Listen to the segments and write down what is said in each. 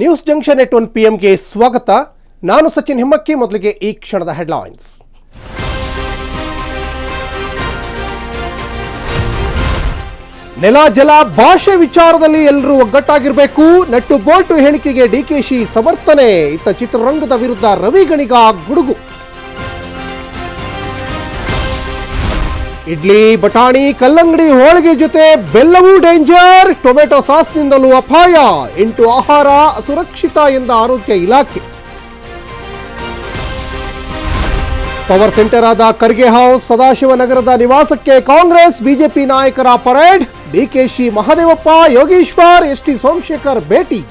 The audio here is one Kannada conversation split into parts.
ನ್ಯೂಸ್ ಜಂಕ್ಷನ್ ಎಟ್ 1 PM ಗೆ ಸ್ವಾಗತ. ನಾನು ಸಚಿನ್ ಹಿಮ್ಮಕ್ಕಿ. ಮೊದಲಿಗೆ ಈ ಕ್ಷಣದ ಹೆಡ್ಲೈನ್ಸ್. ನೆಲ ಜಲ ಭಾಷೆ ವಿಚಾರದಲ್ಲಿ ಎಲ್ಲರೂ ಒಗ್ಗಟ್ಟಾಗಿರಬೇಕು. ನಟ್ಟು ಬೋಲ್ಟು ಹೇಳಿಕೆಗೆ ಡಿಕೆಶಿ ಸಮರ್ಥನೆ. ಇತ್ತ ಚಿತ್ರರಂಗದ ವಿರುದ್ಧ ರವಿ ಗಣಿಗ ಗುಡುಗು. ಇಡ್ಲಿ, ಬಟಾಣಿ, ಕಲ್ಲಂಗಡಿ, ಹೋಳಿಗೆ ಜೊತೆ ಬೆಲ್ಲವೂ ಡೇಂಜರ್. ಟೊಮೆಟೊ ಸಾಸ್ನಿಂದಲೂ ಅಪಾಯ. 8 ಆಹಾರ ಅಸುರಕ್ಷಿತ ಎಂದ ಆರೋಗ್ಯ ಇಲಾಖೆ. ಪವರ್ ಸೆಂಟರ್ ಆದ ಖರ್ಗೆ ಹೌಸ್ ಸದಾಶಿವನಗರದ ನಿವಾಸಕ್ಕೆ ಕಾಂಗ್ರೆಸ್ ಬಿಜೆಪಿ ನಾಯಕರ ಪರೇಡ್. ಡಿಕೆಶಿ, ಮಹದೇವಪ್ಪ, ಯೋಗೇಶ್ವರ್, ಎಸ್ಟಿ ಸೋಮಶೇಖರ್ ಭೇಟಿ.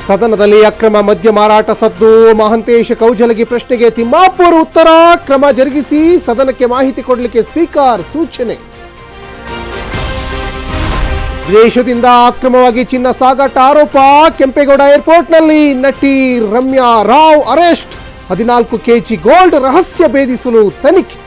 ಸದನದಲ್ಲಿ ಅಕ್ರಮ ಮದ್ಯ ಮಾರಾಟ ಸದ್ದು. ಮಹಂತೇಶ್ ಕೌಜಲಗಿ ಪ್ರಶ್ನೆಗೆ ತಿಮ್ಮಾಪುರ ಉತ್ತರ. ಕ್ರಮ ಜರುಗಿಸಿ ಸದನಕ್ಕೆ ಮಾಹಿತಿ ಕೊಡಲಿಕ್ಕೆ ಸ್ಪೀಕರ್ ಸೂಚನೆ. ವಿದೇಶದಿಂದ ಅಕ್ರಮವಾಗಿ ಚಿನ್ನ ಸಾಗಾಟ ಆರೋಪ. ಕೆಂಪೇಗೌಡ ಏರ್ಪೋರ್ಟ್ನಲ್ಲಿ ನಟಿ Ramya Rao arrest. 14 kg gold ರಹಸ್ಯ ಭೇದಿಸಲು ತನಿಖೆ.